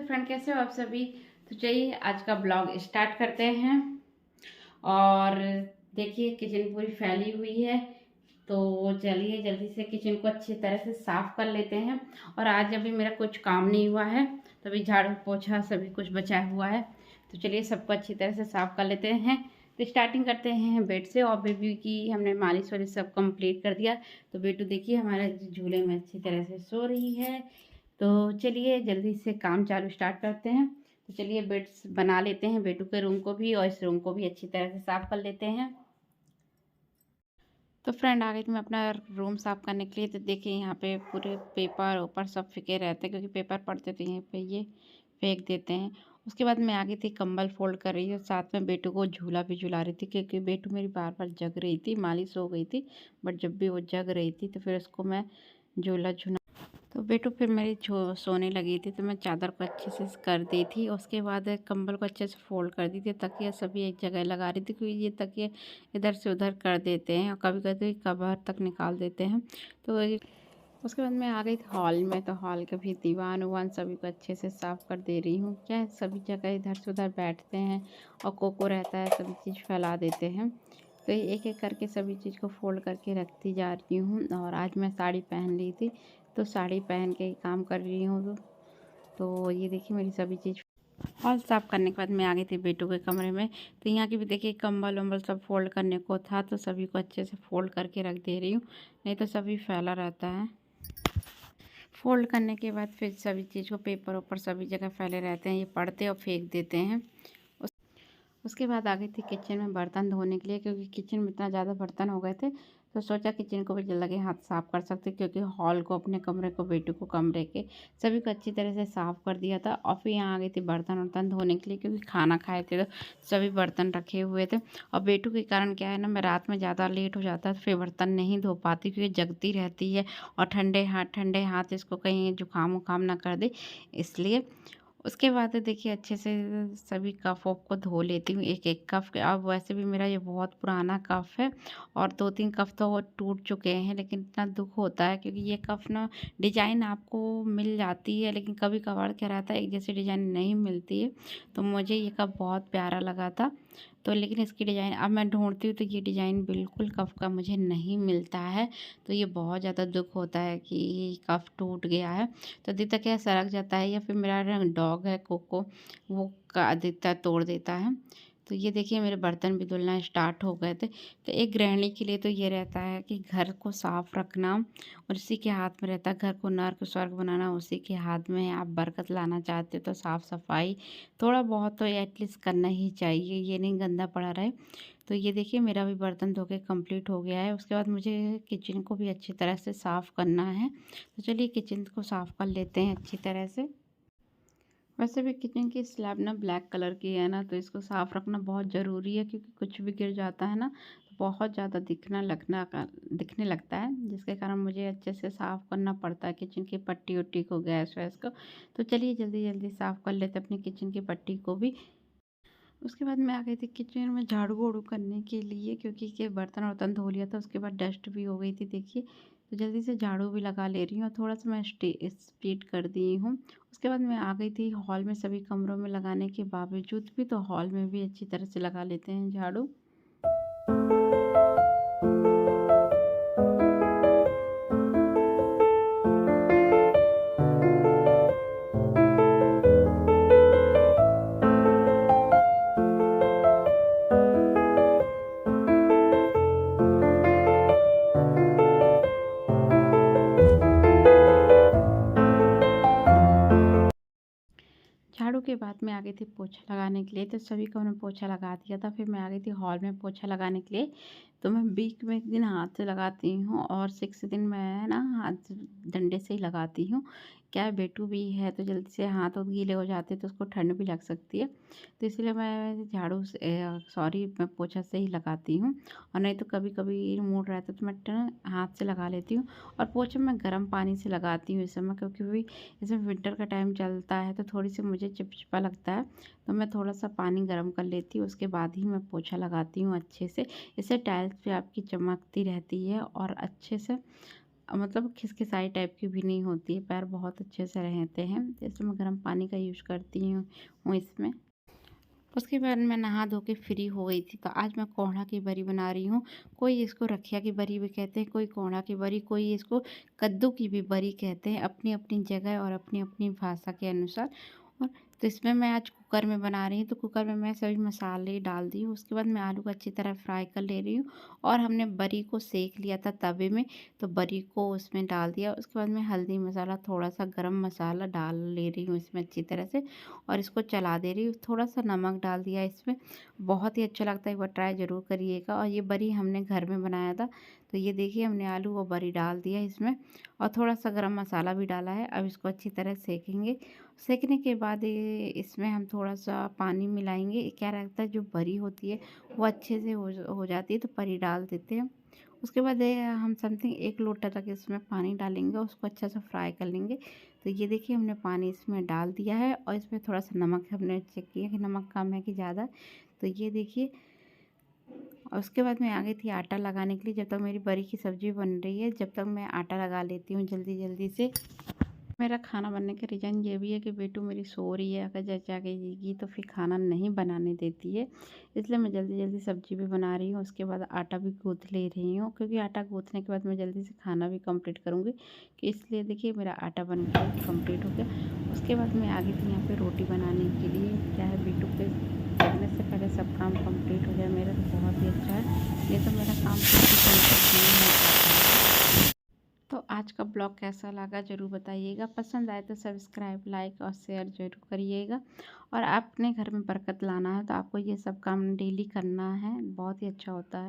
Friend, कैसे हो आप सभी। तो चलिए आज का ब्लॉग स्टार्ट करते हैं। और देखिए किचन पूरी फैली हुई है, तो चलिए जल्दी से किचन को अच्छी तरह से साफ कर लेते हैं। और आज अभी मेरा कुछ काम नहीं हुआ है, तभी झाड़ू पोछा सभी कुछ बचा हुआ है। तो चलिए सबको अच्छी तरह से साफ कर लेते हैं। तो स्टार्टिंग करते हैं बेड से। और बेबी की हमने मालिश वालिश सब कंप्लीट कर दिया। तो बेटू देखिए हमारे झूले में अच्छी तरह से सो रही है। तो चलिए जल्दी से काम चालू स्टार्ट करते हैं। तो चलिए बेड्स बना लेते हैं, बेटू के रूम को भी और इस रूम को भी अच्छी तरह से साफ कर लेते हैं। तो फ्रेंड आ गई थी मैं अपना रूम साफ करने के लिए। तो देखिए यहाँ पे पूरे पेपर ऊपर सब फेंके रहते हैं, क्योंकि पेपर पड़ते तो यहीं पे ये फेंक देते हैं। उसके बाद मैं आ गई थी कंबल फोल्ड कर रही हूँ, साथ में बेटू को झूला भी झुला रही थी, क्योंकि बेटू मेरी बार बार जग रही थी, मालिश हो गई थी, बट जब भी वो जग रही थी तो फिर उसको मैं झूला झुला। तो बेटू फिर मेरी सोने लगी थी, तो मैं चादर को अच्छे से कर दी थी। उसके बाद कंबल को अच्छे से फोल्ड कर दी थी, तकिया सभी एक जगह लगा रही थी, क्योंकि ये तकिया इधर से उधर कर देते हैं और कभी कभी कवर तक निकाल देते हैं। तो उसके बाद मैं आ गई थी हॉल में। तो हॉल के भी दीवान उवान सभी को अच्छे से साफ़ कर दे रही हूँ। क्या है, सभी जगह इधर से उधर बैठते हैं और कोको रहता है, सभी चीज़ फैला देते हैं। तो एक एक करके सभी चीज़ को फोल्ड करके रखती जा रही हूँ। और आज मैं साड़ी पहन ली थी, तो साड़ी पहन के ही काम कर रही हूँ। तो ये देखिए मेरी सभी चीज़ हॉल साफ़ करने के बाद मैं आ गई थी बेटू के कमरे में। तो यहाँ की भी देखिए कंबल वम्बल सब फोल्ड करने को था, तो सभी को अच्छे से फोल्ड करके रख दे रही हूँ, नहीं तो सभी फैला रहता है। फोल्ड करने के बाद फिर सभी चीज़ को पेपर ऊपर सभी जगह फैले रहते हैं, ये पढ़ते और फेंक देते हैं। उसके बाद आ गई थी किचन में बर्तन धोने के लिए, क्योंकि किचन में इतना ज़्यादा बर्तन हो गए थे। तो सोचा किचन को भी लगे हाथ साफ़ कर सकते, क्योंकि हॉल को, अपने कमरे को, बेटू को, कमरे के सभी को अच्छी तरह से साफ़ कर दिया था। और फिर यहाँ आ गई थी बर्तन वर्तन धोने के लिए, क्योंकि खाना खाए थे तो सभी बर्तन रखे हुए थे। और बेटू के कारण क्या है ना, मैं रात में ज़्यादा लेट हो जाता है तो फिर बर्तन नहीं धो पाती, क्योंकि जगती रहती है और ठंडे हाथ इसको कहीं जुकाम उकाम ना कर दे, इसलिए। उसके बाद देखिए अच्छे से सभी कप वप को धो लेती हूँ, एक एक कप। अब वैसे भी मेरा ये बहुत पुराना कप है और 2-3 कप तो वो टूट चुके हैं, लेकिन इतना दुख होता है, क्योंकि ये कप ना डिजाइन आपको मिल जाती है, लेकिन कभी कभार क्या रहता है एक जैसी डिजाइन नहीं मिलती है। तो मुझे ये कप बहुत प्यारा लगा था, तो लेकिन इसकी डिज़ाइन अब मैं ढूंढती हूँ तो ये डिज़ाइन बिल्कुल कप का मुझे नहीं मिलता है। तो ये बहुत ज़्यादा दुख होता है कि कप टूट गया है। तो अधिकतर क्या सड़क जाता है, या फिर मेरा डॉग है कोको, वो का अधिकतर तोड़ देता है। तो ये देखिए मेरे बर्तन भी धुलना स्टार्ट हो गए थे। तो एक गृहिणी के लिए तो ये रहता है कि घर को साफ रखना और उसी के हाथ में रहता है, घर को नर्क स्वर्ग बनाना उसी के हाथ में है। आप बरकत लाना चाहते हो तो साफ़ सफाई थोड़ा बहुत तो एटलीस्ट करना ही चाहिए, ये नहीं गंदा पड़ा रहे। तो ये देखिए मेरा भी बर्तन धो के कंप्लीट हो गया है। उसके बाद मुझे किचन को भी अच्छी तरह से साफ़ करना है। तो चलिए किचन को साफ़ कर लेते हैं अच्छी तरह से। वैसे भी किचन की स्लैब ना ब्लैक कलर की है ना, तो इसको साफ़ रखना बहुत ज़रूरी है, क्योंकि कुछ भी गिर जाता है ना तो बहुत ज़्यादा दिखने लगता है, जिसके कारण मुझे अच्छे से साफ़ करना पड़ता है किचन की पट्टी उट्टी को, गैस वैस को। तो चलिए जल्दी जल्दी साफ़ कर लेते अपनी किचन की पट्टी को भी। उसके बाद मैं आ गई थी किचन में झाड़ू वाड़ू करने के लिए, क्योंकि के बर्तन वर्तन धो लिया था, उसके बाद डस्ट भी हो गई थी देखिए। तो जल्दी से झाड़ू भी लगा ले रही हूँ और थोड़ा सा मैं स्प्लिट कर दी हूँ। उसके बाद मैं आ गई थी हॉल में, सभी कमरों में लगाने के बावजूद भी तो हॉल में भी अच्छी तरह से लगा लेते हैं झाड़ू। झाड़ू के बाद मैं आ गई थी पोछा लगाने के लिए। तो सभी को मैंने पोछा लगा दिया था, फिर मैं आ गई थी हॉल में पोछा लगाने के लिए। तो मैं वीक में एक दिन हाथ से लगाती हूँ और 6 दिन मैं ना हाथ डंडे से ही लगाती हूँ। क्या है, बेटू भी है तो जल्दी से हाथ और गीले हो जाते हैं तो उसको ठंड भी लग सकती है, तो इसलिए मैं झाड़ू से सॉरी मैं पोछा से ही लगाती हूँ। और नहीं तो कभी कभी मूड रहता है तो मैं हाथ से लगा लेती हूँ। और पोछा मैं गर्म पानी से लगाती हूँ इस समय, क्योंकि भी जैसे विंटर का टाइम चलता है तो थोड़ी सी मुझे चिपचिपा लगता है, तो मैं थोड़ा सा पानी गर्म कर लेती हूँ, उसके बाद ही मैं पोछा लगाती हूँ अच्छे से। इससे टाइल्स पे आपकी चमकती रहती है और अच्छे से मतलब खिसखिसाई टाइप की भी नहीं होती है, पैर बहुत अच्छे से रहते हैं। जैसे मैं गर्म पानी का यूज़ करती हूँ इसमें। उसके बाद मैं नहा धो के फ्री हो गई थी, तो आज मैं कोहड़ा की बरी बना रही हूँ। कोई इसको रखिया की बरी भी कहते हैं, कोई कोहड़ा की बरी, कोई इसको कद्दू की भी बरी कहते हैं, अपनी-अपनी जगह और अपनी-अपनी भाषा के अनुसार। और तो इसमें मैं आज कुकर में बना रही हूँ, तो कुकर में मैं सभी मसाले डाल दी हूँ। उसके बाद मैं आलू को अच्छी तरह फ्राई कर ले रही हूँ और हमने बरी को सेंक लिया था तवे में, तो बरी को उसमें डाल दिया। उसके बाद मैं हल्दी मसाला, थोड़ा-सा गरम मसाला डाल ले रही हूँ इसमें अच्छी तरह से और इसको चला दे रही हूँ। थोड़ा-सा नमक डाल दिया इसमें, बहुत ही अच्छा लगता है, एक बार ट्राई ज़रूर करिएगा। और ये बरी हमने घर में बनाया था, तो ये देखिए हमने आलू और बरी डाल दिया इसमें और थोड़ा-सा गरम मसाला भी डाला है। अब इसको अच्छी तरह सेकेंगे। सेकने के बाद ये इसमें हम थोड़ा-सा पानी मिलाएँगे। क्या रहता है, जो बरी होती है वो अच्छे से हो जाती है, तो बरी डाल देते हैं। उसके बाद हम समथिंग 1 लोटा तक इसमें पानी डालेंगे, उसको अच्छा सा फ्राई कर लेंगे। तो ये देखिए हमने पानी इसमें डाल दिया है और इसमें थोड़ा-सा नमक हमने चेक किया कि नमक कम है कि ज़्यादा। तो ये देखिए, और उसके बाद मैं आ गई थी आटा लगाने के लिए। जब तक मेरी बरी की सब्ज़ी बन रही है, जब तक मैं आटा लगा लेती हूँ जल्दी-जल्दी से। मेरा खाना बनने का रीज़न ये भी है कि बेटू मेरी सो रही है, अगर जागेगी तो फिर खाना नहीं बनाने देती है। इसलिए मैं जल्दी-जल्दी सब्ज़ी भी बना रही हूँ, उसके बाद आटा भी गूँथ ले रही हूँ, क्योंकि आटा गूँथने के बाद मैं जल्दी से खाना भी कंप्लीट करूँगी। कि इसलिए देखिए मेरा आटा बन के कंप्लीट हो गया। उसके बाद मैं आ गई थी यहाँ पे रोटी बनाने के लिए। क्या है, बेटू के जगने से पहले सब काम कंप्लीट हो जाए मेरा तो बहुत ही अच्छा है, नहीं तो मेरा काम किसी से नहीं हो पाता है। तो आज का ब्लॉग कैसा लगा ज़रूर बताइएगा। पसंद आए तो सब्सक्राइब, लाइक और शेयर ज़रूर करिएगा। और अपने घर में बरकत लाना है तो आपको ये सब काम डेली करना है, बहुत ही अच्छा होता है।